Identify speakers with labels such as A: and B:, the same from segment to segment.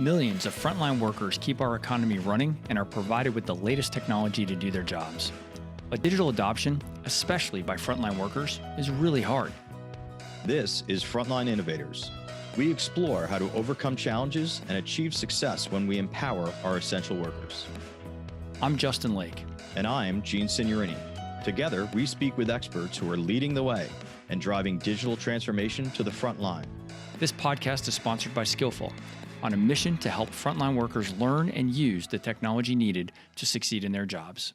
A: Millions of frontline workers keep our economy running and are provided with the latest technology to do their jobs. But digital adoption, especially by frontline workers, is really hard.
B: This is Frontline Innovators. We explore how to overcome challenges and achieve success when we empower our essential workers.
A: I'm Justin Lake.
B: And I'm Gene Signorini. Together, we speak with experts who are leading the way and driving digital transformation to the front line.
A: This podcast is sponsored by Skillful, on a mission to help frontline workers learn and use the technology needed to succeed in their jobs.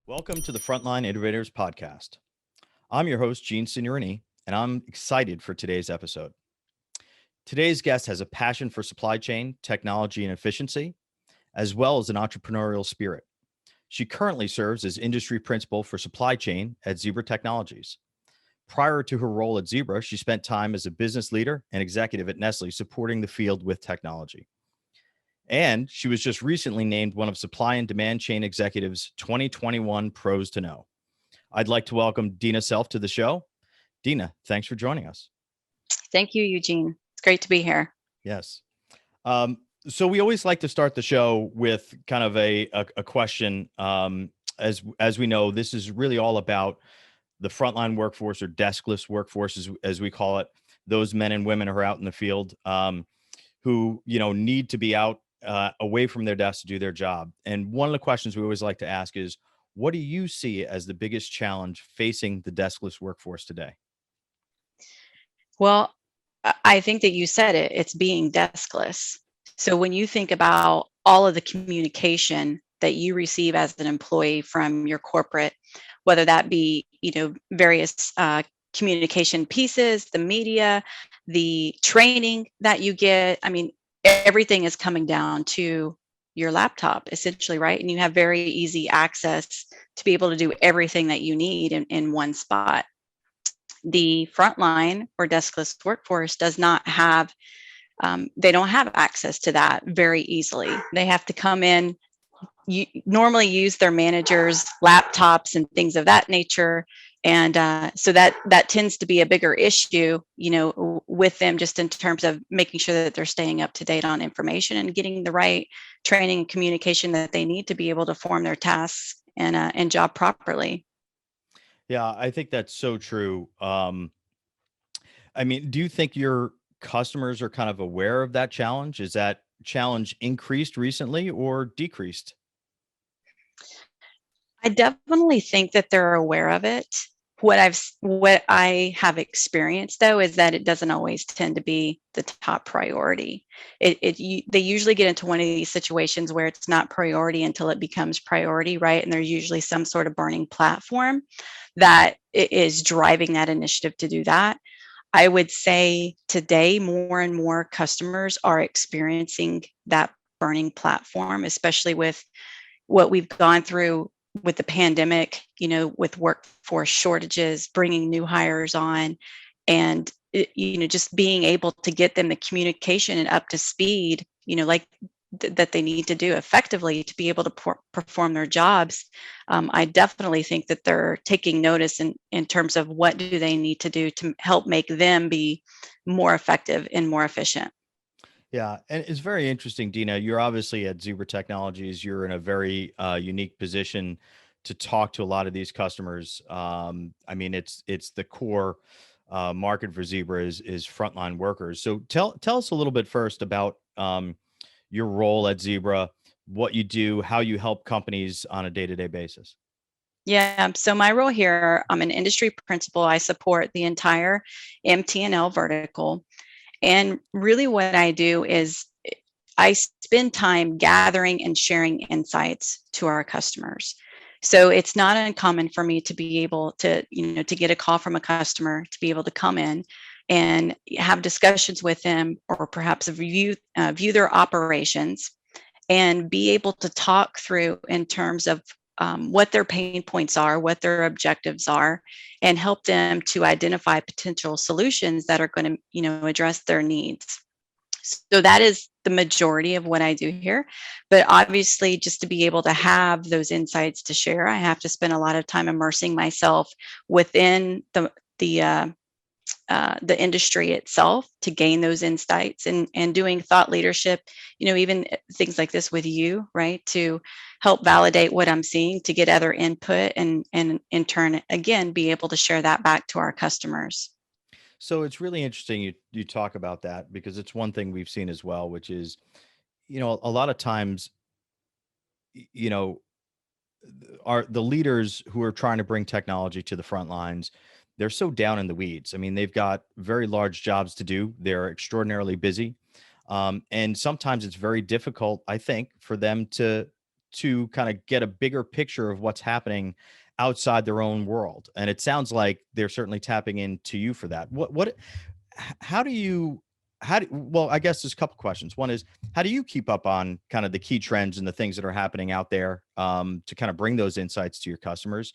B: Welcome to the Frontline Innovators podcast. I'm your host, Gene Signorini, and I'm excited for today's episode. Today's guest has a passion for supply chain, technology, and efficiency, as well as an entrepreneurial spirit. She currently serves as industry principal for supply chain at Zebra Technologies. Prior to her role at Zebra, she spent time as a business leader and executive at Nestle, supporting the field with technology. And she was just recently named one of Supply and Demand Chain Executive's 2021 Pros to Know. I'd like to welcome Deanna Self to the show. Deanna, thanks for joining us.
C: Thank you, Eugene. It's great to be here.
B: Yes. So we always like to start the show with kind of a question. As we know, this is really all about the frontline workforce, or deskless workforce, as we call it. Those men and women who are out in the field, who need to be out away from their desks to do their job. And one of the questions we always like to ask is, what do you see as the biggest challenge facing the deskless workforce today?
C: Well, I think that you said it. It's being deskless. So when you think about all of the communication that you receive as an employee from your corporate, whether that be various communication pieces, the media, the training that you get, everything is coming down to your laptop, essentially, right? And you have very easy access to be able to do everything that you need in one spot. The frontline or deskless workforce does not have, they don't have access to that very easily. They have to come in, normally use their managers' laptops and things of that nature. And so that tends to be a bigger issue, with them, just in terms of making sure that they're staying up to date on information and getting the right training and communication that they need to be able to form their tasks and job properly.
B: Yeah, I think that's so true. Do you think your customers are kind of aware of that challenge? Is that challenge increased recently or decreased?
C: I definitely think that they're aware of it. What I have experienced, though, is that it doesn't always tend to be the top priority. They usually get into one of these situations where it's not priority until it becomes priority, right? And there's usually some sort of burning platform that is driving that initiative to do that. I would say today, more and more customers are experiencing that burning platform, especially with what we've gone through with the pandemic, with workforce shortages, bringing new hires on, and, just being able to get them the communication and up to speed, that they need to do effectively to be able to perform their jobs. I definitely think that they're taking notice in terms of what do they need to do to help make them be more effective and more efficient.
B: Yeah, and it's very interesting, Deanna. You're obviously at Zebra Technologies. You're in a very unique position to talk to a lot of these customers. It's the core market for Zebra is frontline workers. So tell us a little bit first about your role at Zebra, what you do, how you help companies on a day-to-day basis.
C: Yeah, so my role here, I'm an industry principal. I support the entire MT&L vertical. And really what I do is I spend time gathering and sharing insights to our customers. So it's not uncommon for me to be able to, to get a call from a customer, to be able to come in and have discussions with them, or perhaps view their operations and be able to talk through in terms of what their pain points are, what their objectives are, and help them to identify potential solutions that are going to, address their needs. So that is the majority of what I do here. But obviously, just to be able to have those insights to share, I have to spend a lot of time immersing myself within the the industry itself to gain those insights, and doing thought leadership, even things like this with you, right? To help validate what I'm seeing, to get other input, and in turn, again, be able to share that back to our customers.
B: So it's really interesting you talk about that, because it's one thing we've seen as well, which is, a lot of times, you know, are the leaders who are trying to bring technology to the front lines, they're so down in the weeds. I mean, they've got very large jobs to do. They're extraordinarily busy. And sometimes it's very difficult, I think, for them to kind of get a bigger picture of what's happening outside their own world. And it sounds like they're certainly tapping into you for that. How do you, well, I guess there's a couple questions. One is, how do you keep up on kind of the key trends and the things that are happening out there, to kind of bring those insights to your customers?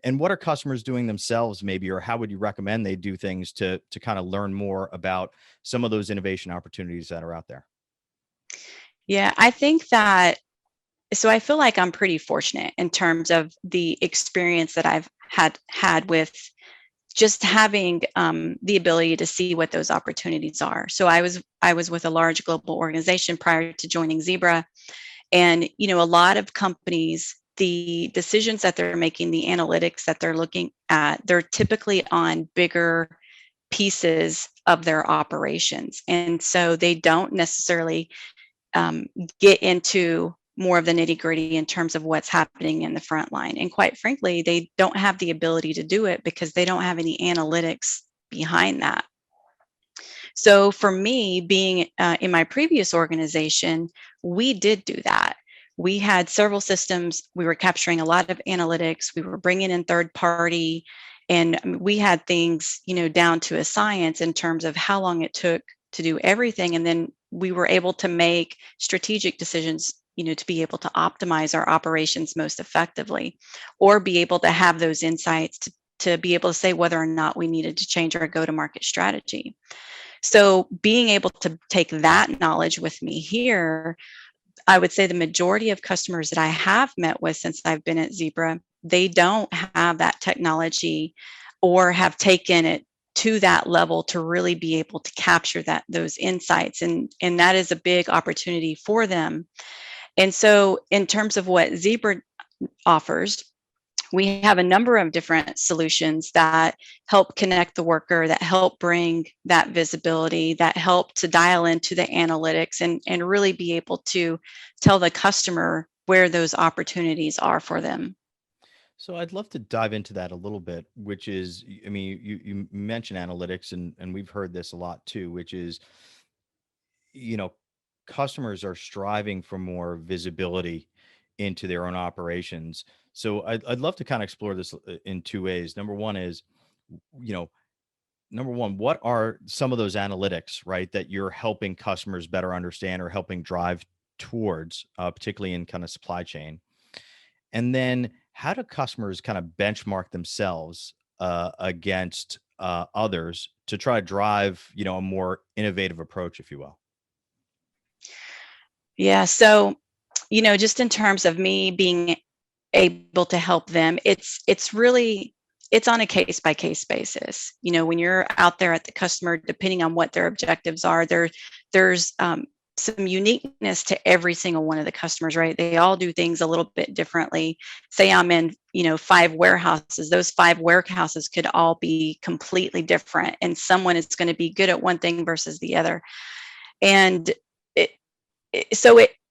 B: And what are customers doing themselves, maybe, or how would you recommend they do things to kind of learn more about some of those innovation opportunities that are out there?
C: Yeah, I think that, so I feel like I'm pretty fortunate in terms of the experience that I've had with just having the ability to see what those opportunities are. So I was with a large global organization prior to joining Zebra, and a lot of companies, the decisions that they're making, the analytics that they're looking at, they're typically on bigger pieces of their operations, and so they don't necessarily get into more of the nitty gritty in terms of what's happening in the front line. And quite frankly, they don't have the ability to do it because they don't have any analytics behind that. So for me, being in my previous organization, we did do that. We had several systems. We were capturing a lot of analytics. We were bringing in third party, and we had things, down to a science in terms of how long it took to do everything. And then we were able to make strategic decisions, to be able to optimize our operations most effectively, or be able to have those insights to be able to say whether or not we needed to change our go-to-market strategy. So being able to take that knowledge with me here, I would say the majority of customers that I have met with since I've been at Zebra, they don't have that technology or have taken it to that level to really be able to capture those insights. And that is a big opportunity for them. And so in terms of what Zebra offers, we have a number of different solutions that help connect the worker, that help bring that visibility, that help to dial into the analytics, and really be able to tell the customer where those opportunities are for them.
B: So I'd love to dive into that a little bit, which is, I mean, you mentioned analytics, and we've heard this a lot too, which is, you know, customers are striving for more visibility into their own operations. So I'd love to kind of explore this in two ways. Number one is, you know, number one, what are some of those analytics, right, that you're helping customers better understand or helping drive towards, particularly in kind of supply chain? And then how do customers kind of benchmark themselves against others to try to drive, a more innovative approach, if you will?
C: Yeah. So, just in terms of me being able to help them, it's really, it's on a case by case basis. When you're out there at the customer, depending on what their objectives are, there's some uniqueness to every single one of the customers, right? They all do things a little bit differently. Say I'm in, 5 warehouses. Those 5 warehouses could all be completely different, and someone is going to be good at one thing versus the other. And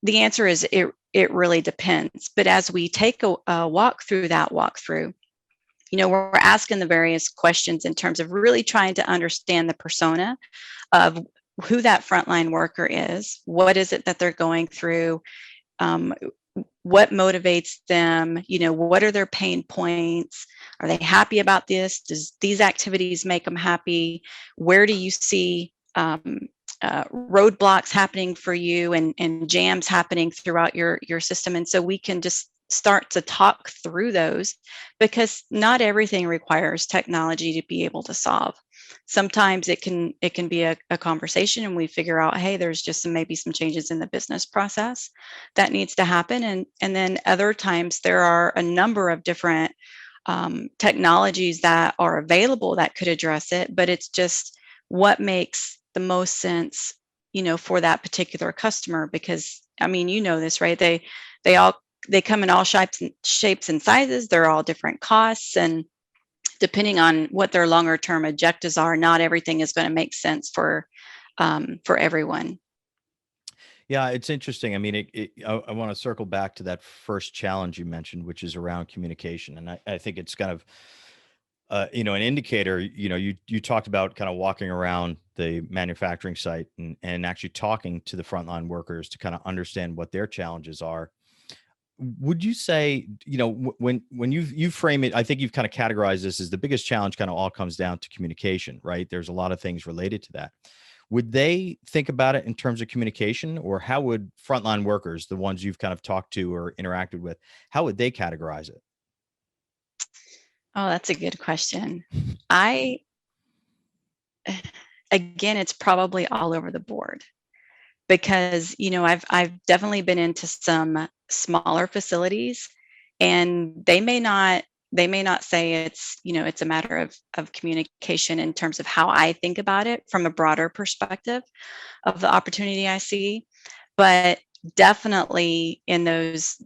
C: the answer is it really depends. But as we take a walk through that walkthrough, we're asking the various questions in terms of really trying to understand the persona of who that frontline worker is. What is it that they're going through? What motivates them? What are their pain points? Are they happy about this? Does these activities make them happy? Where do you see roadblocks happening for you, and jams happening throughout your system? And so we can just start to talk through those, because not everything requires technology to be able to solve. Sometimes it can be a conversation, and we figure out, hey, there's just maybe some changes in the business process that needs to happen. And then other times there are a number of different technologies that are available that could address it, but it's just what makes the most sense, for that particular customer. Because I mean, this, right? They come in all shapes and sizes. They're all different costs, and depending on what their longer term objectives are, not everything is going to make sense for everyone.
B: Yeah, it's interesting. I mean, I want to circle back to that first challenge you mentioned, which is around communication. And I think it's kind of, an indicator. You talked about kind of walking around the manufacturing site and actually talking to the frontline workers to kind of understand what their challenges are. Would you say, when you frame it, I think you've kind of categorized this as the biggest challenge kind of all comes down to communication, right? There's a lot of things related to that. Would they think about it in terms of communication, or how would frontline workers, the ones you've kind of talked to or interacted with, how would they categorize it?
C: Oh, that's a good question. I Again, it's probably all over the board, because I've definitely been into some smaller facilities, and they may not say it's a matter of communication in terms of how I think about it from a broader perspective of the opportunity I see. But definitely in those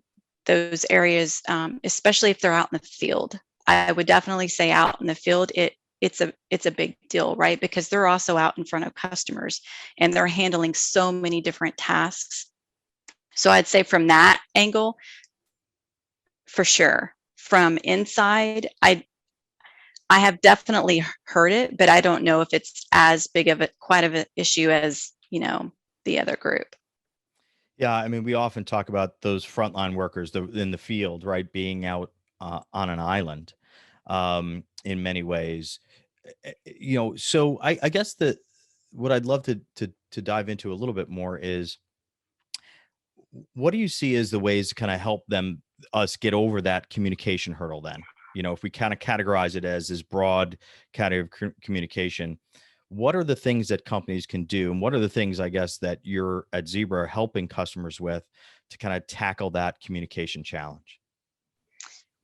C: areas, especially if they're out in the field, I would definitely say out in the field, it's a big deal, right? Because they're also out in front of customers, and they're handling so many different tasks. So I'd say from that angle, for sure. From inside, I have definitely heard it, but I don't know if it's as big of quite of an issue as, the other group.
B: Yeah, I mean, we often talk about those frontline workers in the field, right, being out on an island, in many ways. So I guess that what I'd love to dive into a little bit more is, what do you see as the ways to kind of help us get over that communication hurdle then? If we kind of categorize it as this broad category of communication, what are the things that companies can do? And what are the things, I guess, that you're at Zebra helping customers with to kind of tackle that communication challenge?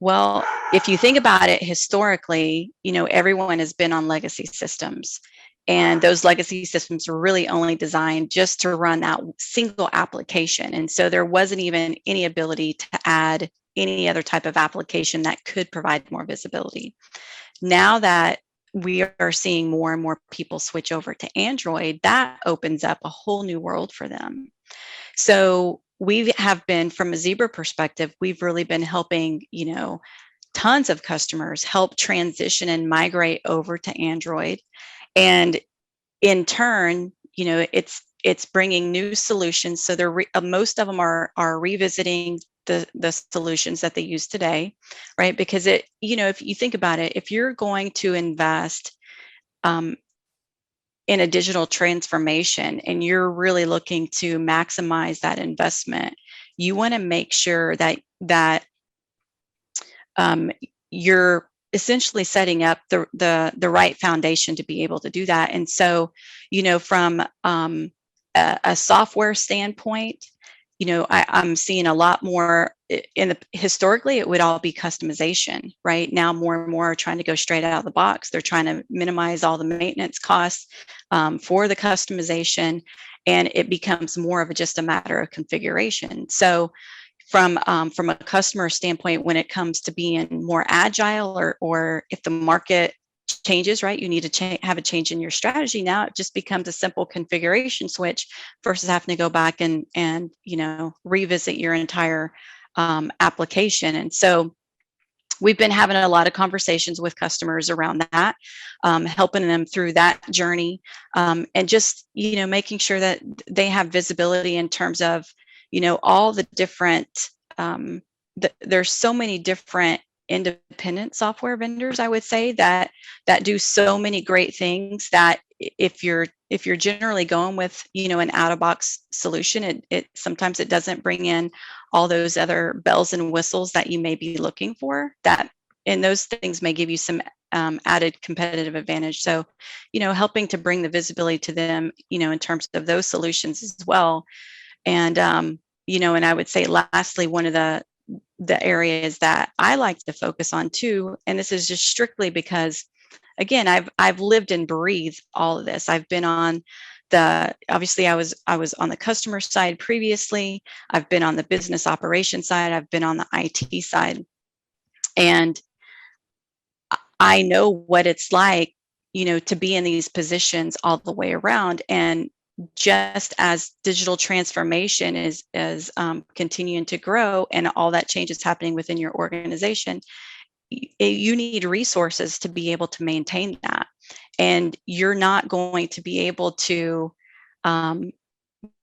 C: Well, if you think about it historically, everyone has been on legacy systems. And those legacy systems were really only designed just to run that single application. And so there wasn't even any ability to add any other type of application that could provide more visibility. Now that we are seeing more and more people switch over to Android, that opens up a whole new world for them. So we have been, from a Zebra perspective, we've really been helping, tons of customers help transition and migrate over to Android. And in turn, it's bringing new solutions. So most of them are revisiting the solutions that they use today, right? Because if you think about it, if you're going to invest in a digital transformation and you're really looking to maximize that investment, you want to make sure that you're essentially setting up the right foundation to be able to do that. And so, from a software standpoint, I'm seeing a lot more historically, it would all be customization. Right now, more and more are trying to go straight out of the box. They're trying to minimize all the maintenance costs for the customization, and it becomes more of just a matter of configuration. So from a customer standpoint, when it comes to being more agile, or if the market changes, right, you need to have a change in your strategy. Now it just becomes a simple configuration switch versus having to go back and revisit your entire application. And so we've been having a lot of conversations with customers around that, helping them through that journey, and just making sure that they have visibility in terms of all the different there's so many different independent software vendors, I would say, that do so many great things, that if you're generally going with an out-of-box solution, it sometimes it doesn't bring in all those other bells and whistles that you may be looking for, and those things may give you some added competitive advantage. So helping to bring the visibility to them in terms of those solutions as well. And and I would say lastly, one of the areas that I like to focus on too, and this is just strictly because, again, I've lived and breathed all of this. I've been on obviously I was on the customer side previously. I've been on the business operation side. I've been on the IT side, and I know what it's like, to be in these positions all the way around. And just as digital transformation is continuing to grow and all that change is happening within your organization, you need resources to be able to maintain that. And you're not going to be able to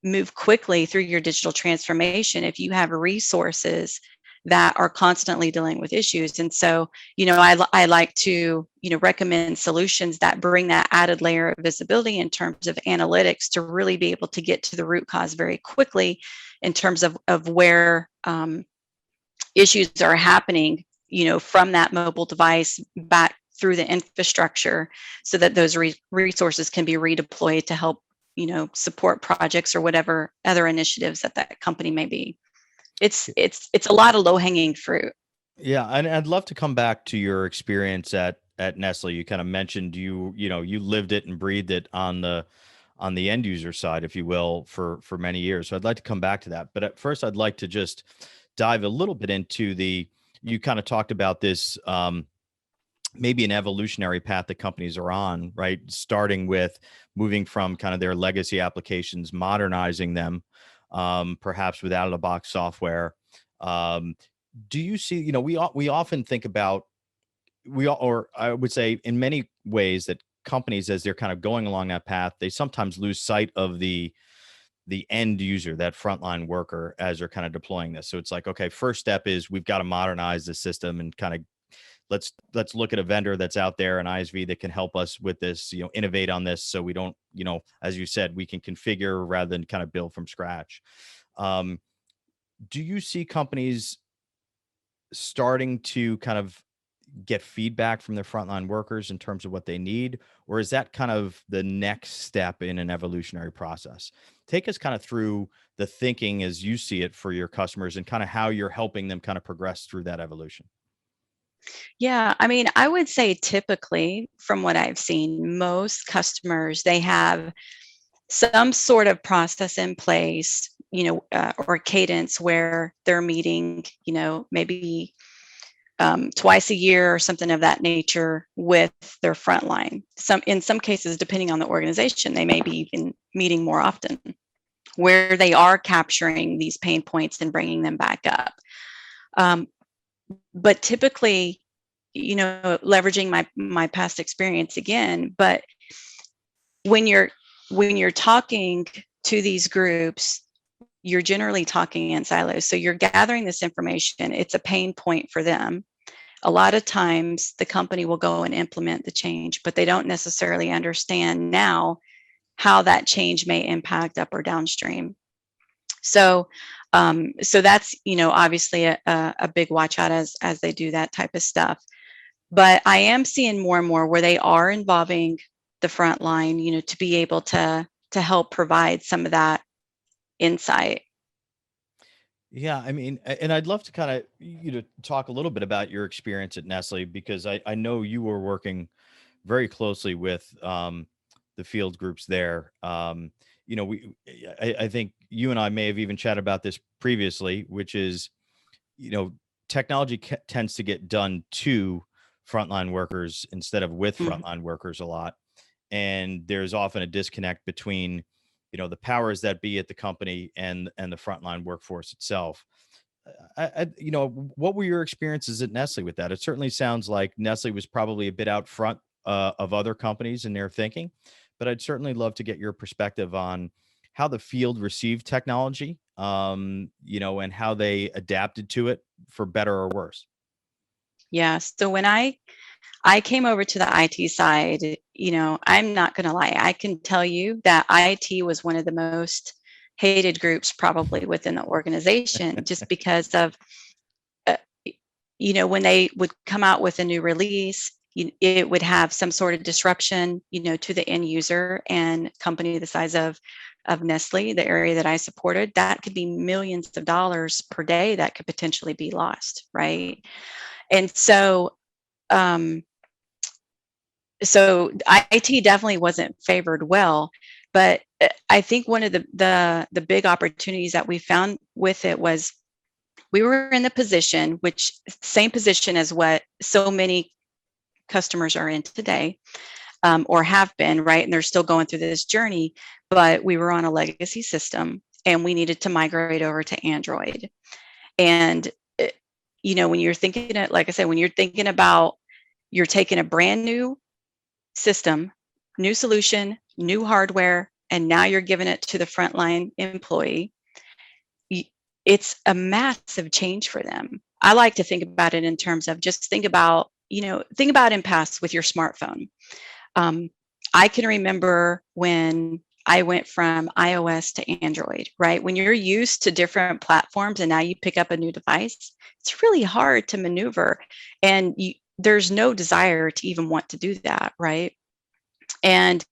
C: move quickly through your digital transformation if you have resources that are constantly dealing with issues. And so, I like to, recommend solutions that bring that added layer of visibility in terms of analytics to really be able to get to the root cause very quickly in terms of where issues are happening, from that mobile device back through the infrastructure, so that those resources can be redeployed to help, support projects or whatever other initiatives that company may be. It's a lot of low-hanging fruit.
B: Yeah, and I'd love to come back to your experience at Nestle. You kind of mentioned you lived it and breathed it on the end user side, if you will, for many years. So I'd like to come back to that. But at first, I'd like to just dive a little bit into you kind of talked about this, maybe an evolutionary path that companies are on, right? Starting with moving from kind of their legacy applications, modernizing them, perhaps with out-of-the-box software. Do you see, we often think about, or I would say in many ways that companies, as they're kind of going along that path, they sometimes lose sight of the end user, that frontline worker, as they're kind of deploying this. So it's like, okay, first step is we've got to modernize the system and kind of let's look at a vendor that's out there, an ISV that can help us with this, innovate on this. So we don't, as you said, we can configure rather than kind of build from scratch. Do you see companies starting to kind of get feedback from their frontline workers in terms of what they need, or is that kind of the next step in an evolutionary process? Take us kind of through the thinking as you see it for your customers and kind of how you're helping them kind of progress through that evolution.
C: Yeah, I mean, I would say typically from what I've seen, most customers, they have some sort of process in place, or cadence where they're meeting, maybe twice a year or something of that nature with their frontline. In some cases, depending on the organization, they may be even meeting more often, where they are capturing these pain points and bringing them back up. But typically, leveraging my past experience again, but when you're talking to these groups, you're generally talking in silos. So you're gathering this information. It's a pain point for them. A lot of times the company will go and implement the change, but they don't necessarily understand now how that change may impact up or downstream. So that's, obviously a big watch out as they do that type of stuff. But I am seeing more and more where they are involving the front line, to be able to help provide some of that insight.
B: Yeah, I mean, and I'd love to kind of talk a little bit about your experience at Nestle, because I know you were working very closely with the field groups there. I think you and I may have even chatted about this previously, which is, technology tends to get done to frontline workers instead of with
C: Mhm.
B: frontline workers a lot. And there's often a disconnect between, the powers that be at the company and the frontline workforce itself. What were your experiences at Nestle with that? It certainly sounds like Nestle was probably a bit out front of other companies in their thinking, but I'd certainly love to get your perspective on how the field received technology, and how they adapted to it for better or worse.
C: Yeah. So when I came over to the IT side, I'm not going to lie. I can tell you that IT was one of the most hated groups probably within the organization, just because of, uh, when they would come out with a new release, it would have some sort of disruption, to the end user, and company the size of of Nestle, the area that I supported, that could be millions of dollars per day that could potentially be lost, right? And so, um, so IT definitely wasn't favored well, but I think one of the big opportunities that we found with it was we were in the position, which same position as what so many customers are in today, or have been, right? And they're still going through this journey, but we were on a legacy system and we needed to migrate over to Android. And, when you're thinking, like I said, when you're thinking about you're taking a brand new system, new solution, new hardware, and now you're giving it to the frontline employee, it's a massive change for them. I like to think about it in terms of just think about in past with your smartphone. Um, I can remember when I went from iOS to Android, right? When you're used to different platforms and now you pick up a new device, it's really hard to maneuver. And there's no desire to even want to do that, right? And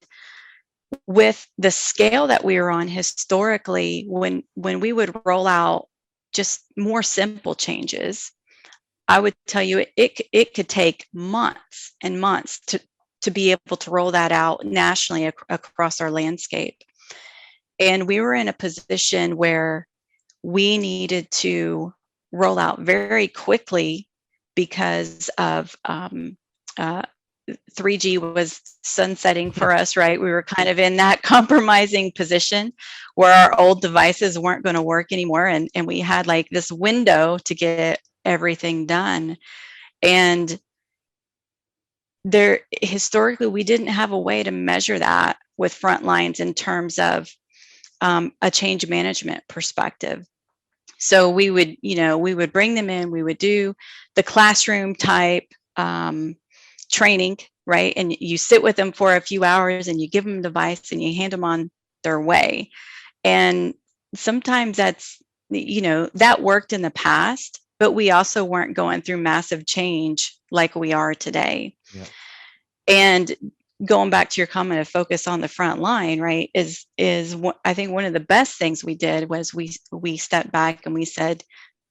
C: with the scale that we were on historically, when we would roll out just more simple changes, I would tell you it could take months and months to be able to roll that out nationally across our landscape. And we were in a position where we needed to roll out very quickly because of 3G was sunsetting for us, right? We were kind of in that compromising position where our old devices weren't going to work anymore. And we had like this window to get everything done. And there, historically, we didn't have a way to measure that with Frontlines in terms of a change management perspective. So we would bring them in, we would do the classroom type training, right? And you sit with them for a few hours and you give them a device and you hand them on their way. And sometimes that worked in the past, but we also weren't going through massive change like we are today.
B: Yeah.
C: And going back to your comment of focus on the front line, right, is I think one of the best things we did was we stepped back and we said,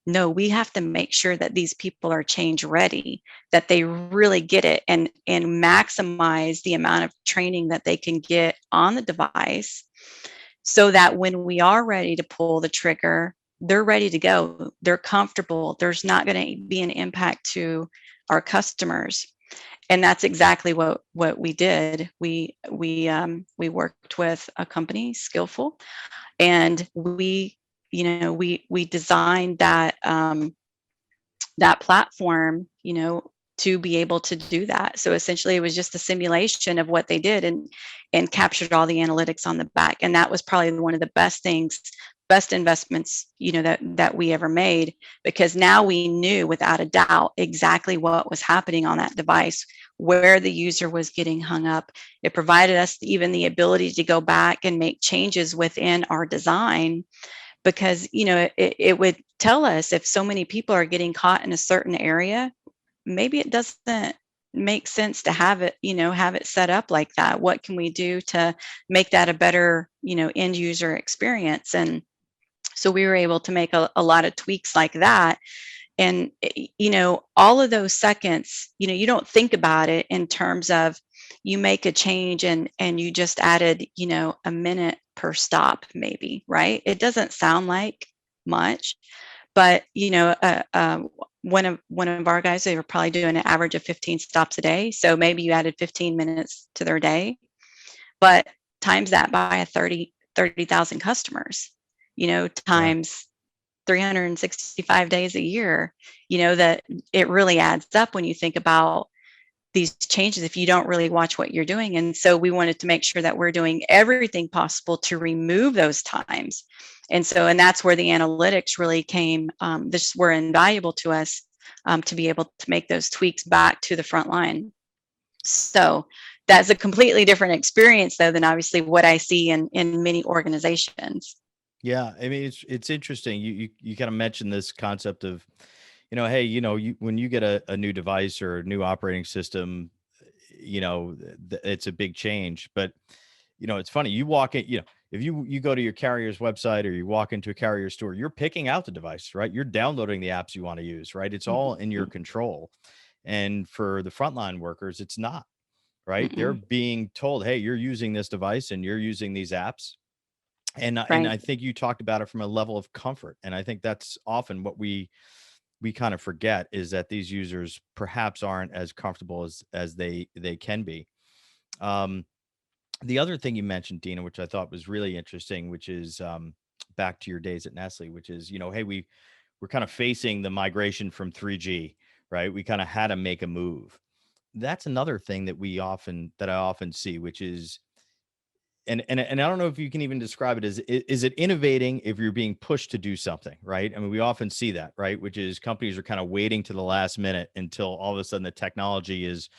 C: no, we have to make sure that these people are change ready, that they really get it and maximize the amount of training that they can get on the device so that when we are ready to pull the trigger, they're ready to go. They're comfortable. There's not going to be an impact to our customers. And that's exactly what we did. We worked with a company, Skillful, and we designed that that platform, to be able to do that. So essentially, it was just a simulation of what they did and captured all the analytics on the back. And that was probably one of the best investments, that we ever made, because now we knew without a doubt exactly what was happening on that device, where the user was getting hung up. It provided us even the ability to go back and make changes within our design, because it would tell us if so many people are getting caught in a certain area, maybe it doesn't make sense to have it set up like that. What can we do to make that a better end user experience? And so we were able to make a lot of tweaks like that. And all of those seconds, you don't think about it in terms of you make a change and you just added a minute per stop, maybe, right? It doesn't sound like much, but one of our guys, they were probably doing an average of 15 stops a day, so maybe you added 15 minutes to their day, but times that by 30,000 customers, times 365 days a year, that it really adds up when you think about these changes if you don't really watch what you're doing. And so we wanted to make sure that we're doing everything possible to remove those times. And that's where the analytics really came. This were invaluable to us to be able to make those tweaks back to the front line. So that's a completely different experience, though, than obviously what I see in many organizations.
B: Yeah, I mean, it's interesting. You kind of mentioned this concept of, hey, when you get a new device or a new operating system, it's a big change. But it's funny. You walk in, if you go to your carrier's website or you walk into a carrier store, you're picking out the device, right? You're downloading the apps you want to use, right? It's all in your
C: Mhm.
B: control. And for the frontline workers, it's not, right? They're
C: Mm-mm.
B: being told, hey, you're using this device and you're using these apps. And
C: Right.
B: I think you talked about it from a level of comfort. And I think that's often what we kind of forget, is that these users perhaps aren't as comfortable as they can be. Um, the other thing you mentioned, Dina, which I thought was really interesting, which is back to your days at Nestle, which is, hey, we're kind of facing the migration from 3G, right? We kind of had to make a move. That's another thing that I often see, which is, and I don't know if you can even describe it as, is it innovating if you're being pushed to do something, right? I mean, we often see that, right? Which is companies are kind of waiting to the last minute until all of a sudden the technology is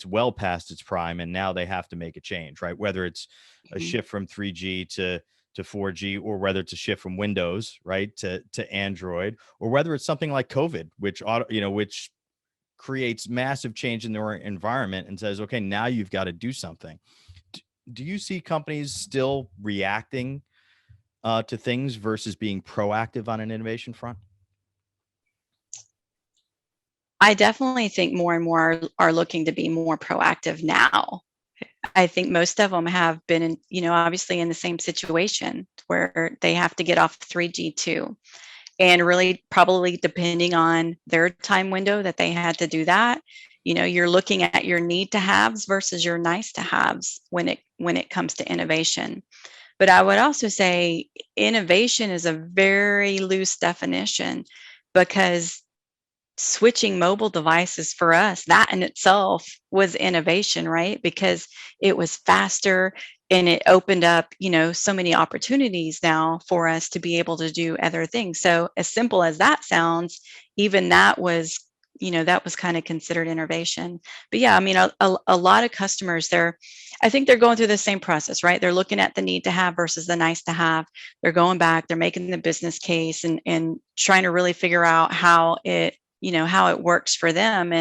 B: well past its prime, and now they have to make a change, right? Whether it's a
C: Mhm.
B: shift from 3G to 4G, or whether it's a shift from Windows, right, to Android, or whether it's something like COVID, which creates massive change in their environment and says, okay, now you've got to do something. Do you see companies still reacting to things versus being proactive on an innovation front?
C: I definitely think more and more are looking to be more proactive now. I think most of them have been in, obviously in the same situation where they have to get off 3G too. And really, probably depending on their time window that they had to do that, you're looking at your need to haves versus your nice to haves when it comes to innovation. But I would also say innovation is a very loose definition, because switching mobile devices for us, that in itself was innovation, right? Because it was faster and it opened up, so many opportunities now for us to be able to do other things. So as simple as that sounds, even that was kind of considered innovation. But yeah, I mean, a lot of customers, I think they're going through the same process, right? They're looking at the need to have versus the nice to have. They're going back, they're making the business case and trying to really figure out how it works for them,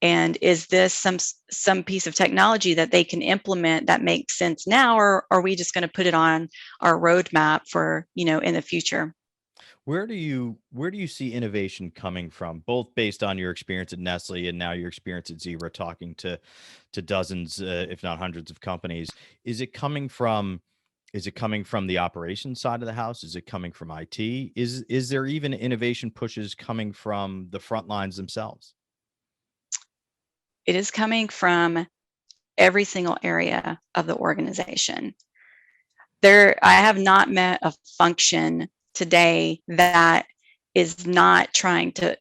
C: and is this some piece of technology that they can implement that makes sense now, or are we just going to put it on our roadmap for in the future?
B: Where do you see innovation coming from, both based on your experience at Nestle and now your experience at Zebra, talking to dozens, if not hundreds of companies? Is it coming from the operations side of the house? Is it coming from IT? Is there even innovation pushes coming from the front lines themselves?
C: It is coming from every single area of the organization. I have not met a function today that is not trying to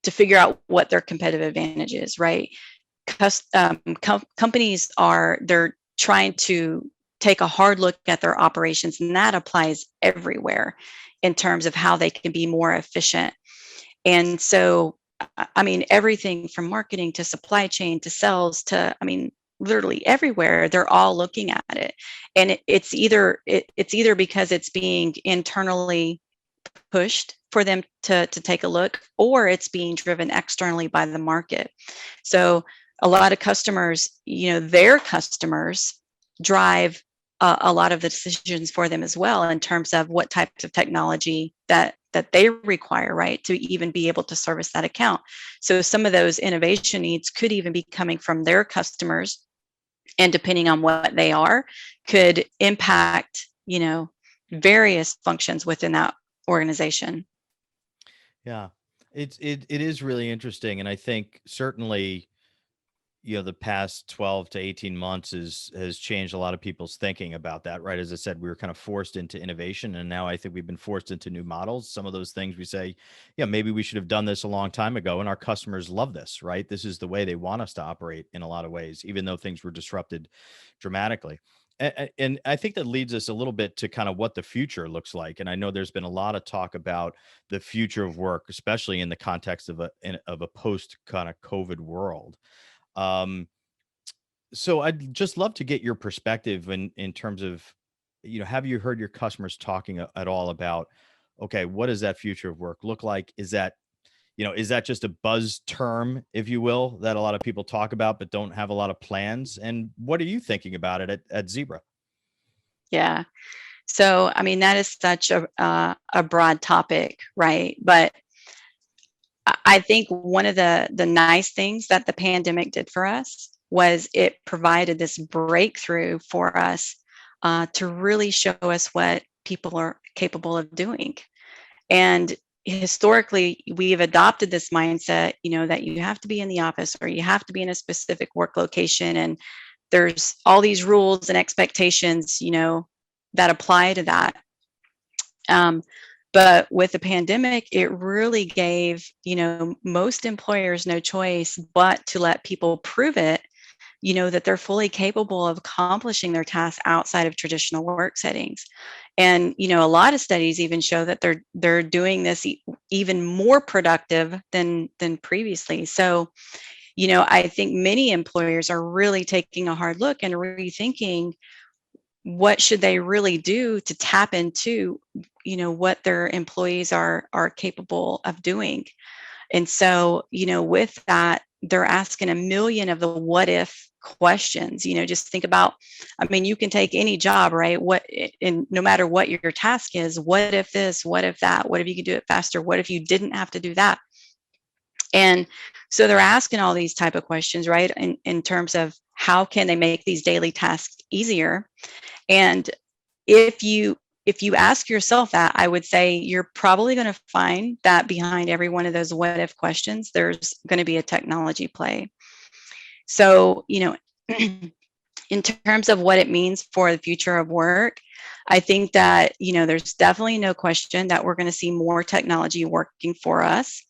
C: figure out what their competitive advantage is, right? Companies they're trying to take a hard look at their operations, and that applies everywhere in terms of how they can be more efficient. And so, I mean, everything from marketing to supply chain to sales to, I mean, literally everywhere, they're all looking at it. And it's either because it's being internally pushed for them to take a look, or it's being driven externally by the market. So a lot of customers, their customers drive a lot of the decisions for them as well, in terms of what types of technology that they require, right, to even be able to service that account. So some of those innovation needs could even be coming from their customers, and depending on what they are, could impact, various functions within that organization.
B: Yeah, it is really interesting, and I think certainly, the past 12 to 18 months has changed a lot of people's thinking about that, right? As I said, we were kind of forced into innovation, and now I think we've been forced into new models. Some of those things we say, yeah, maybe we should have done this a long time ago, and our customers love this, right? This is the way they want us to operate in a lot of ways, even though things were disrupted dramatically. And I think that leads us a little bit to kind of what the future looks like. And I know there's been a lot of talk about the future of work, especially in the context of a post kind of COVID world. Um, so I'd just love to get your perspective in terms of, have you heard your customers talking at all about, okay, what does that future of work look like? Is that just a buzz term, if you will, that a lot of people talk about but don't have a lot of plans? And what are you thinking about it at Zebra?
C: Yeah. So, I mean, that is such a broad topic, right? But I think one of the nice things that the pandemic did for us was it provided this breakthrough for us to really show us what people are capable of doing. And historically, we've adopted this mindset, that you have to be in the office or you have to be in a specific work location. And there's all these rules and expectations, that apply to that. But with the pandemic, it really gave, most employers no choice but to let people prove it, that they're fully capable of accomplishing their tasks outside of traditional work settings. And, a lot of studies even show that they're doing this even more productive than previously. So, I think many employers are really taking a hard look and rethinking what should they really do to tap into, what their employees are capable of doing. And so, with that, they're asking a million of the what if questions. Just think about, I mean, you can take any job, right? And no matter what your task is, what if this, what if that, what if you could do it faster? What if you didn't have to do that? And so they're asking all these type of questions, right? In terms of how can they make these daily tasks easier? And if you ask yourself that, I would say you're probably going to find that behind every one of those what if questions, there's going to be a technology play. So, in terms of what it means for the future of work, I think that, there's definitely no question that we're going to see more technology working for us,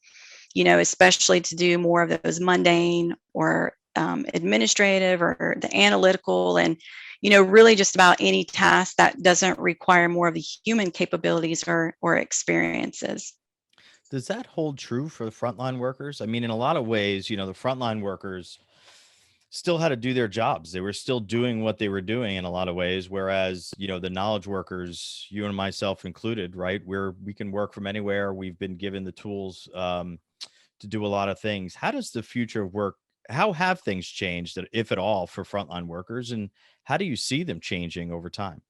C: especially to do more of those mundane or administrative or the analytical and, really just about any task that doesn't require more of the human capabilities or experiences.
B: Does that hold true for the frontline workers? I mean, in a lot of ways, the frontline workers still had to do their jobs. They were still doing what they were doing in a lot of ways. Whereas, the knowledge workers, you and myself included, right? We can work from anywhere. We've been given the tools to do a lot of things. How does the future of work, how have things changed, if at all, for frontline workers? And how do you see them changing over time?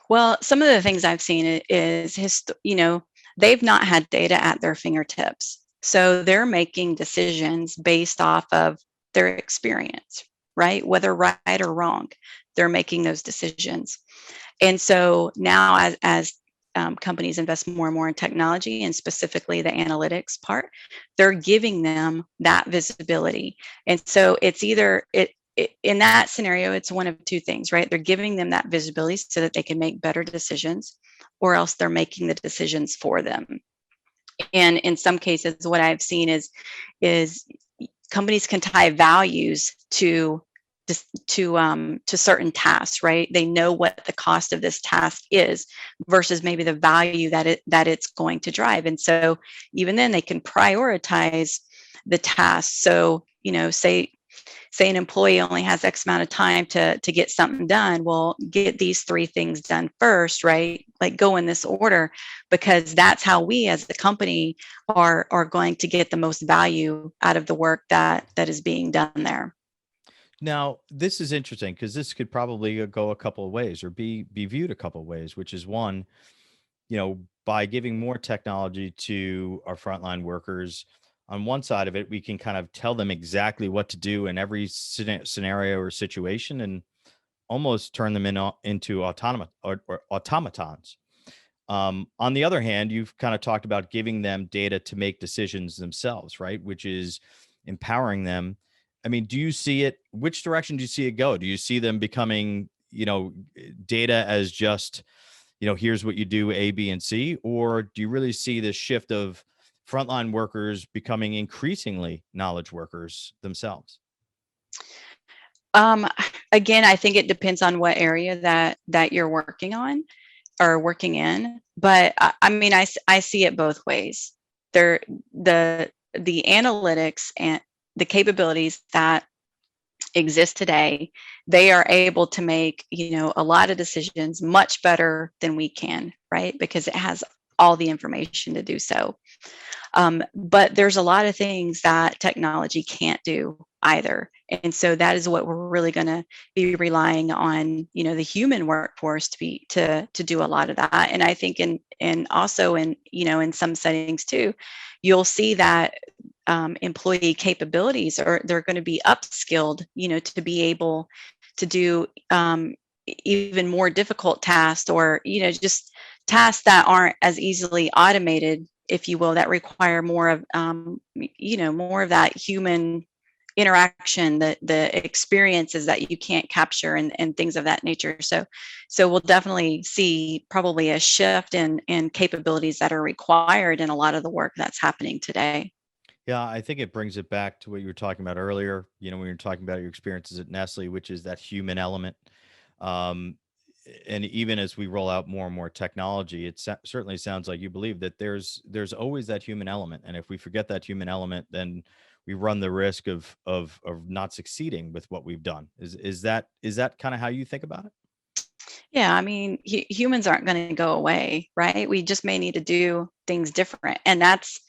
C: Well, some of the things I've seen is, they've not had data at their fingertips. So they're making decisions based off of their experience, right? Whether right or wrong, they're making those decisions. And so now, as companies invest more and more in technology and specifically the analytics part, they're giving them that visibility. And so it's either in that scenario, it's one of two things, right? They're giving them that visibility so that they can make better decisions, or else they're making the decisions for them. And in some cases, what I've seen is companies can tie values to certain tasks, right? They know what the cost of this task is versus maybe the value that it's going to drive. And so even then they can prioritize the task. So, say an employee only has X amount of time to get something done. Well, get these 3 things done first, right? Like go in this order, because that's how we as the company are going to get the most value out of the work that is being done there.
B: Now, this is interesting because this could probably go a couple of ways or be viewed a couple of ways, which is one, by giving more technology to our frontline workers, on one side of it, we can kind of tell them exactly what to do in every scenario or situation and almost turn them into or automatons. On the other hand, you've kind of talked about giving them data to make decisions themselves, right? Which is empowering them. I mean, do you see it? Which direction do you see it go? Do you see them becoming, data as just, here's what you do, A, B, and C? Or do you really see this shift of frontline workers becoming increasingly knowledge workers themselves?
C: Um, Again, I think it depends on what area that you're working on or working in. But I mean, I see it both ways. There, the analytics and the capabilities that exist today, they are able to make, a lot of decisions much better than we can, right? Because it has all the information to do so. But there's a lot of things that technology can't do either. And so that is what we're really going to be relying on, the human workforce to do a lot of that. And I think in also in some settings too, you'll see that employee capabilities they're going to be upskilled, to be able to do even more difficult tasks, or just tasks that aren't as easily automated, if you will, that require more of more of that human interaction, the experiences that you can't capture, and things of that nature. So we'll definitely see probably a shift in capabilities that are required in a lot of the work that's happening today.
B: Yeah, I think it brings it back to what you were talking about earlier, when you were talking about your experiences at Nestle, which is that human element. Um, and even as we roll out more and more technology, it certainly sounds like you believe that there's always that human element. And if we forget that human element, then we run the risk of not succeeding with what we've done. Is that kind of how you think about it?
C: Yeah, I mean, humans aren't going to go away, right? We just may need to do things different, and that's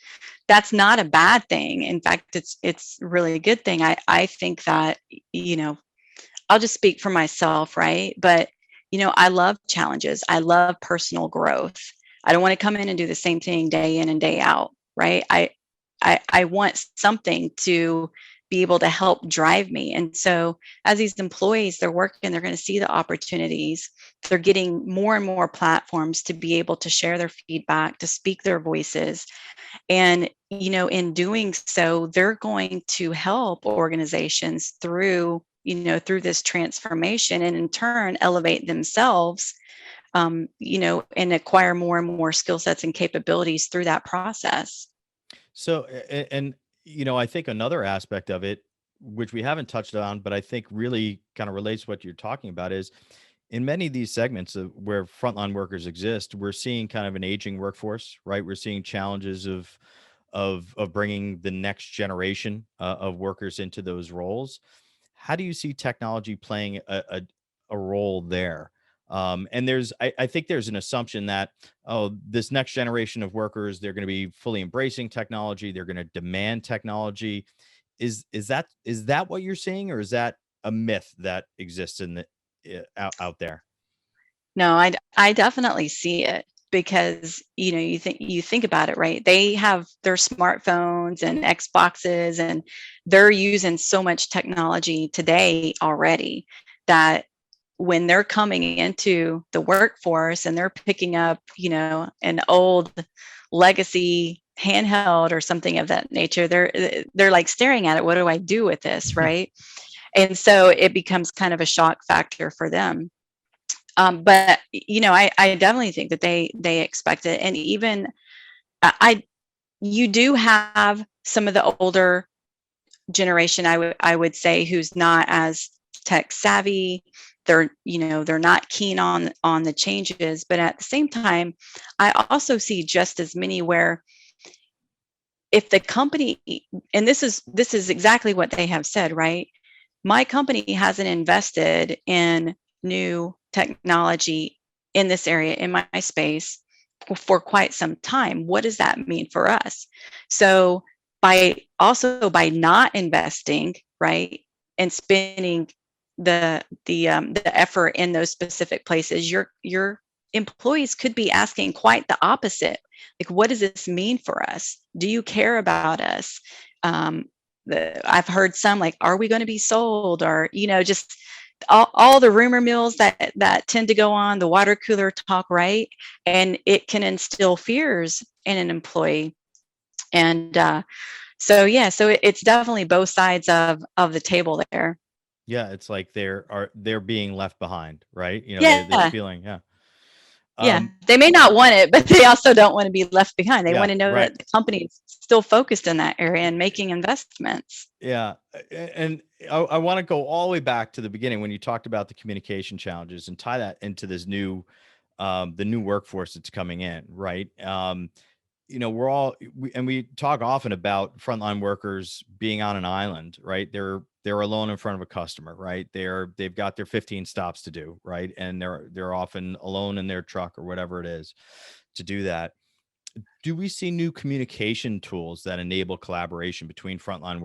C: not a bad thing. In fact, it's really a good thing. I think that, you know, I'll just speak for myself, right? But I love challenges. I love personal growth. I don't want to come in and do the same thing day in and day out, right? I want something to be able to help drive me. And so as these employees, they're working, they're going to see the opportunities. They're getting more and more platforms to be able to share their feedback, to speak their voices. And, in doing so, they're going to help organizations through this transformation, and in turn elevate themselves, and acquire more and more skill sets and capabilities through that process.
B: So, and I think another aspect of it, which we haven't touched on, but I think really kind of relates to what you're talking about, is in many of these segments of where frontline workers exist, we're seeing kind of an aging workforce, right? We're seeing challenges of bringing the next generation of workers into those roles. How do you see technology playing a role there? And I think there's an assumption that, oh, this next generation of workers, they're going to be fully embracing technology. They're going to demand technology. Is that what you're seeing, or is that a myth that exists in the out there?
C: No, I definitely see it, because you think about it, right? They have their smartphones and Xboxes, and they're using so much technology today already, that when they're coming into the workforce and they're picking up, an old legacy handheld or something of that nature, they're like staring at it. What do I do with this, right? And so it becomes kind of a shock factor for them. But I definitely think that they expect it. And even I you do have some of the older generation, I would say, who's not as tech savvy. They're not keen on the changes, but at the same time, I also see just as many where, if the company, and this is exactly what they have said, right? My company hasn't invested in new technology in this area, in my space, for quite some time. What does that mean for us? So by not investing, right, and spending the effort in those specific places, your employees could be asking quite the opposite. Like, what does this mean for us? Do you care about us? Um, I've heard some like, are we going to be sold? Or, just all the rumor mills that tend to go on, the water cooler talk, right? And it can instill fears in an employee. And so, yeah, so it's definitely both sides of the table there.
B: Yeah, it's like they're being left behind, right? They're
C: Yeah.
B: feeling, yeah.
C: Yeah,
B: Um,
C: they may not want it, but they also don't want to be left behind. They want
B: yeah,
C: to know
B: right.
C: that the company is still focused in that area and making investments.
B: Yeah, and I want to go all the way back to the beginning when you talked about the communication challenges and tie that into this the new workforce that's coming in, right? We talk often about frontline workers being on an island, right? They're alone in front of a customer, right? They've got their 15 stops to do, right? And they're often alone in their truck or whatever it is to do that. Do we see new communication tools that enable collaboration between frontline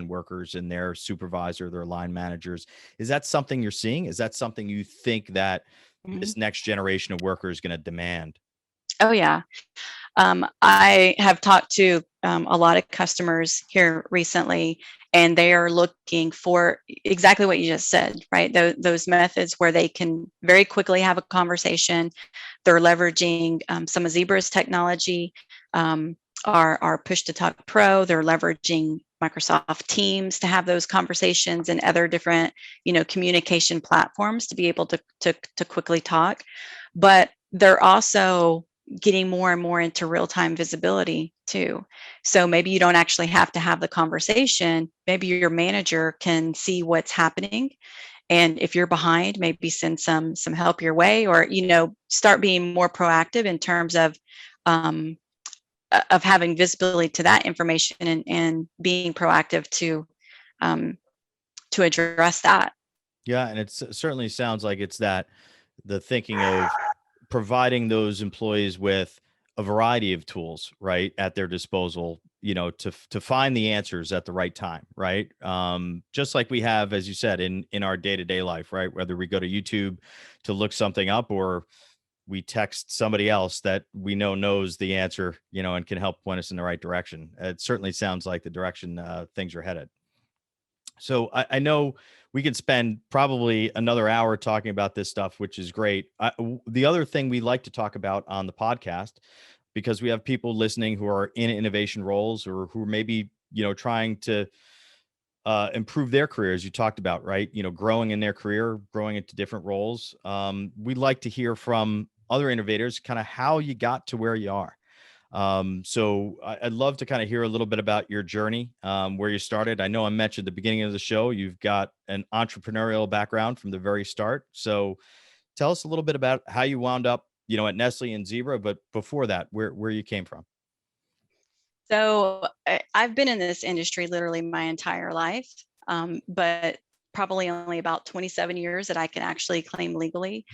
B: workers and their supervisor, their line managers? Is that something you're seeing? Is that something you think that
C: Mhm.
B: this next generation of workers is going to demand?
C: Oh yeah. I have talked to a lot of customers here recently, and they are looking for exactly what you just said, right? Those methods where they can very quickly have a conversation. They're leveraging some of Zebra's technology, our Push to Talk Pro. They're leveraging Microsoft Teams to have those conversations and other different, communication platforms to be able to quickly talk. But they're also getting more and more into real-time visibility too. So maybe you don't actually have to have the conversation. Maybe your manager can see what's happening, and if you're behind, maybe send some help your way, or start being more proactive in terms um, of having visibility to that information, and being proactive um, to address that.
B: Yeah, and it certainly sounds like it's that the thinking of providing those employees with a variety of tools, right, at their disposal, to find the answers at the right time, right? Just like we have, as you said, in our day to day life, right? Whether we go to YouTube to look something up, or we text somebody else that we know knows the answer, and can help point us in the right direction. It certainly sounds like the direction things are headed. So I know we could spend probably another hour talking about this stuff, which is great. The other thing we like to talk about on the podcast, because we have people listening who are in innovation roles, or who are maybe, trying to improve their careers. You talked about, right? Growing in their career, growing into different roles. We'd like to hear from other innovators, kind of how you got to where you are. So I'd love to kind of hear a little bit about your journey, where you started. I know I mentioned at the beginning of the show, you've got an entrepreneurial background from the very start. So tell us a little bit about how you wound up, at Nestle and Zebra, but before that, where you came from.
C: So I've been in this industry literally my entire life, but probably only about 27 years that I can actually claim legally.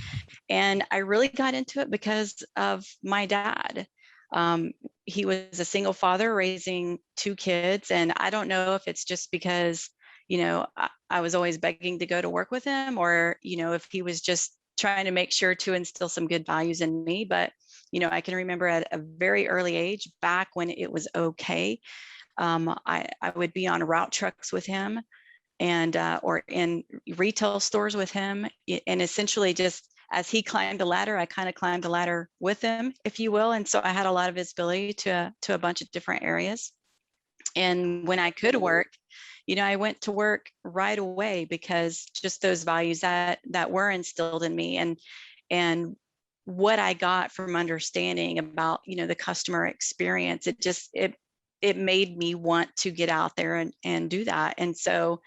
C: And I really got into it because of my dad. Um, he was a single father raising two kids. And I don't know if it's just because, I was always begging to go to work with him, or, if he was just trying to make sure to instill some good values in me. But, I can remember at a very early age, back when it was okay, I would be on route trucks with him, and or in retail stores with him, and essentially just as he climbed the ladder, I kind of climbed the ladder with him, if you will. And so I had a lot of visibility to a bunch of different areas. And when I could work, I went to work right away, because just those values that were instilled in me, and what I got from understanding about, the customer experience, it made me want to get out there and do that. And so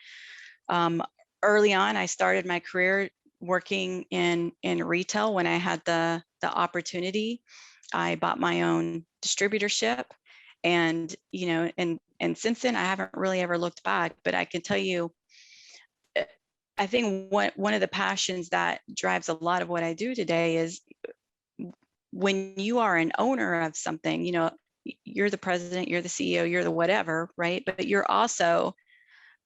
C: um, early on, I started my career working in retail. When I had the opportunity, I bought my own distributorship, and and since then I haven't really ever looked back. But I can tell you, eh, I think one of the passions that drives a lot of what I do today is when you are an owner of something, you're the president, you're the CEO, you're the whatever, right? But you're also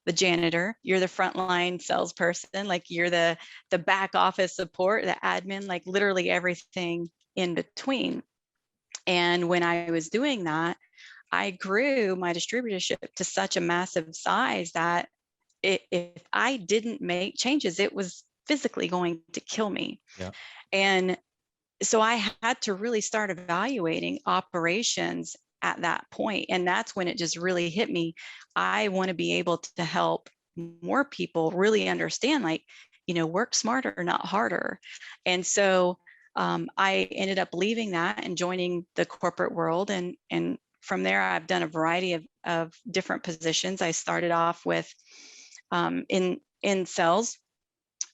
C: the janitor, you're the frontline salesperson, like you're the back office support, the admin, like literally everything in between. And when I was doing that, I grew my distributorship to such a massive size that if I didn't make changes, it was physically going to kill me.
B: Yeah.
C: And so I had to really start evaluating operations at that point. And that's when it just really hit me. I want to be able to help more people really understand, like, work smarter, not harder. And so I ended up leaving that and joining the corporate world. And from there, I've done a variety of different positions. I started off with in sales,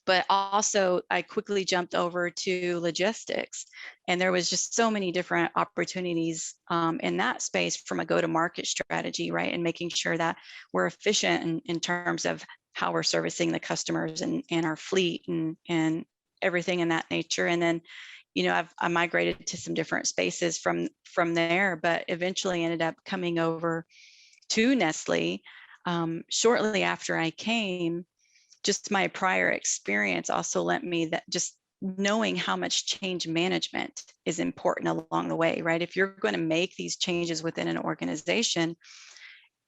C: but also I quickly jumped over to logistics. And there was just so many different opportunities in that space, from a go-to-market strategy, right? And making sure that we're efficient in terms of how we're servicing the customers, and our fleet, and everything in that nature. And then, I migrated to some different spaces from there, but eventually ended up coming over to Nestle. Shortly after I came, just my prior experience also lent me that just knowing how much change management is important along the way, right? If you're going to make these changes within an organization,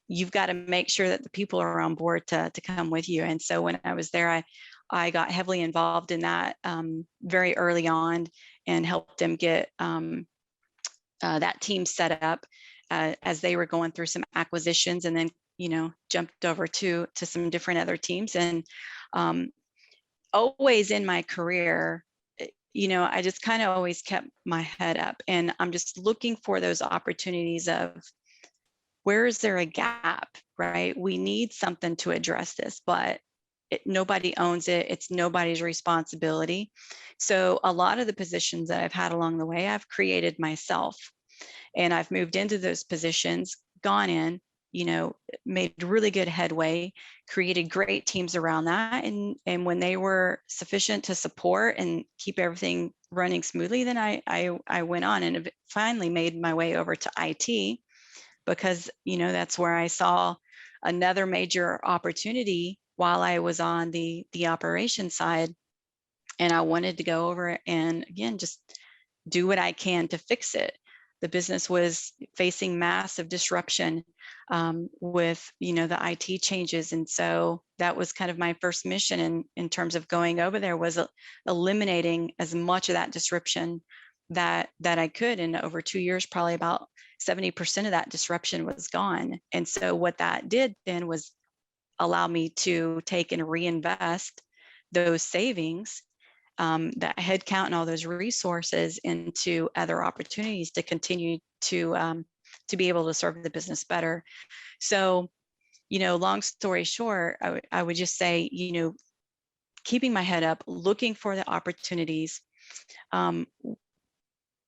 C: you've got to make sure that the people are on board to come with you. And so when I was there, I got heavily involved in that very early on and helped them get that team set up as they were going through some acquisitions, and then jumped over to some different other teams. And always in my career, I just kind of always kept my head up, and I'm just looking for those opportunities of where is there a gap, right? We need something to address this, but nobody owns it. It's nobody's responsibility. So a lot of the positions that I've had along the way, I've created myself, and I've moved into those positions, gone in, made really good headway, created great teams around that. And when they were sufficient to support and keep everything running smoothly, then I went on and finally made my way over to IT, because, that's where I saw another major opportunity while I was on the operation side. And I wanted to go over and again, just do what I can to fix it. The business was facing massive disruption with, the IT changes. And so that was kind of my first mission in terms of going over there, was eliminating as much of that disruption that I could. And over 2 years, probably about 70% of that disruption was gone. And so what that did then was allow me to take and reinvest those savings, that headcount and all those resources, into other opportunities to continue to be able to serve the business better. So, long story short, I would just say, keeping my head up, looking for the opportunities.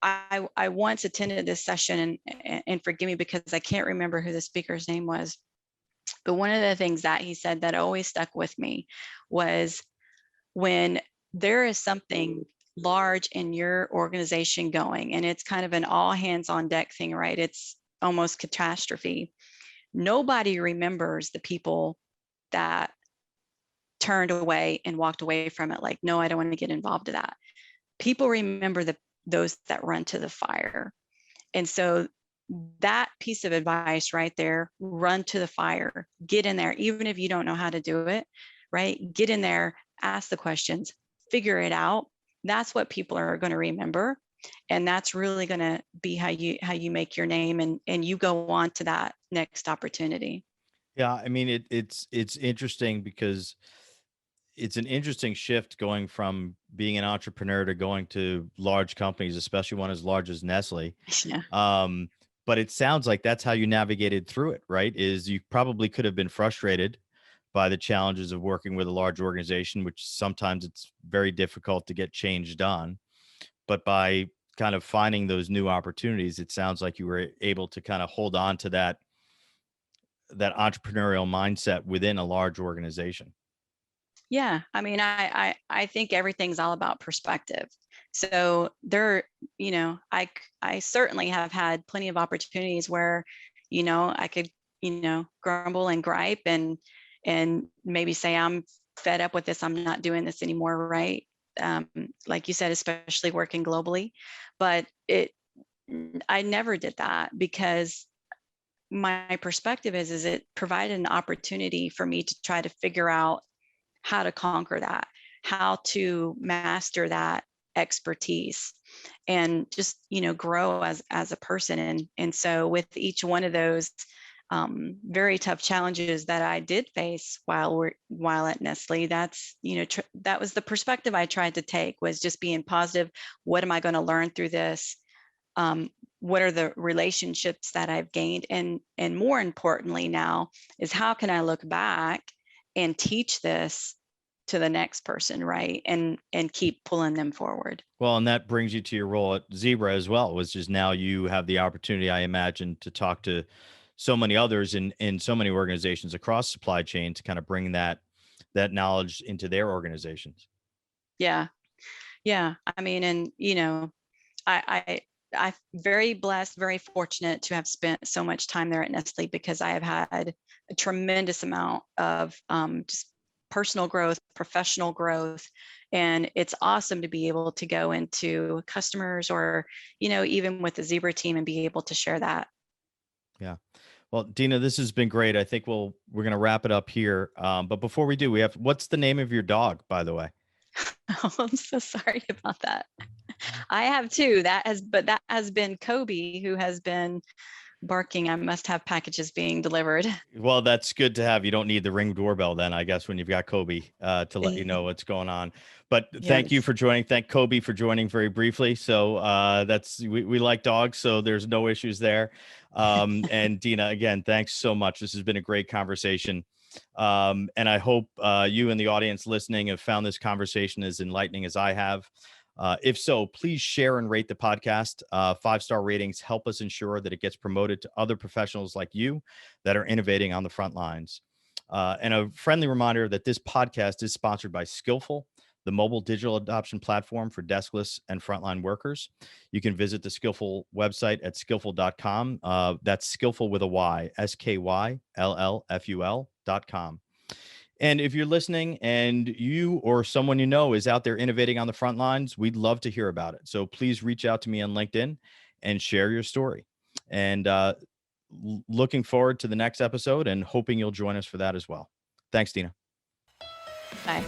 C: I once attended this session, and forgive me because I can't remember who the speaker's name was, but one of the things that he said that always stuck with me was, when there is something large in your organization going, and it's kind of an all hands on deck thing, right? It's almost catastrophe. Nobody remembers the people that turned away and walked away from it, like, no, I don't want to get involved in that. People remember those that run to the fire. And so that piece of advice right there, run to the fire, get in there, even if you don't know how to do it, right? Get in there, ask the questions, figure it out. That's what people are going to remember. And that's really going to be how you make your name, and you go on to that next opportunity.
B: Yeah, I mean, it's interesting because it's an interesting shift going from being an entrepreneur to going to large companies, especially one as large as Nestle.
C: Yeah.
B: But it sounds like that's how you navigated through it, right? Is you probably could have been frustrated by the challenges of working with a large organization, which sometimes it's very difficult to get change done. But by kind of finding those new opportunities, it sounds like you were able to kind of hold on to that entrepreneurial mindset within a large organization.
C: Yeah, I mean, I think everything's all about perspective. So there, I certainly have had plenty of opportunities where, I could, grumble and gripe and maybe say, I'm fed up with this, I'm not doing this anymore, right? Like you said, especially working globally. But I never did that, because my perspective is it provided an opportunity for me to try to figure out how to conquer that, how to master that expertise, and just, grow as a person. And so with each one of those very tough challenges that I did face while at Nestle, that's, that was the perspective I tried to take, was just being positive. What am I going to learn through this? What are the relationships that I've gained? And more importantly now is, how can I look back and teach this to the next person, right? And keep pulling them forward.
B: Well, and that brings you to your role at Zebra as well, which is now you have the opportunity, I imagine, to talk to so many others in so many organizations across supply chain to kind of bring that knowledge into their organizations.
C: Yeah. Yeah. I mean, and I'm very blessed, very fortunate to have spent so much time there at Nestle, because I have had a tremendous amount of just personal growth, professional growth. And it's awesome to be able to go into customers, or, even with the Zebra team, and be able to share that.
B: Yeah. Well, Dina, this has been great. I think we're gonna wrap it up here. But before we do, what's the name of your dog, by the way?
C: Oh, I'm so sorry about that. I have two. That has been Kobe, who has been barking. I must have packages being delivered.
B: Well, that's good to have. You don't need the Ring doorbell then, I guess, when you've got Kobe to let you know what's going on. But thank you
C: Yes.
B: for joining. Thank Kobe for joining very briefly. So we like dogs, so there's no issues there. And Dina, again, thanks so much. This has been a great conversation. And I hope you and the audience listening have found this conversation as enlightening as I have. If so, please share and rate the podcast. 5-star ratings help us ensure that it gets promoted to other professionals like you that are innovating on the front lines. And a friendly reminder that this podcast is sponsored by Skillful, the mobile digital adoption platform for deskless and frontline workers. You can visit the Skillful website at skillful.com. That's Skillful with a Y, SKYLLFUL.com. And if you're listening and you or someone you know is out there innovating on the front lines, we'd love to hear about it. So please reach out to me on LinkedIn and share your story. And looking forward to the next episode and hoping you'll join us for that as well. Thanks, Dina.
C: Bye.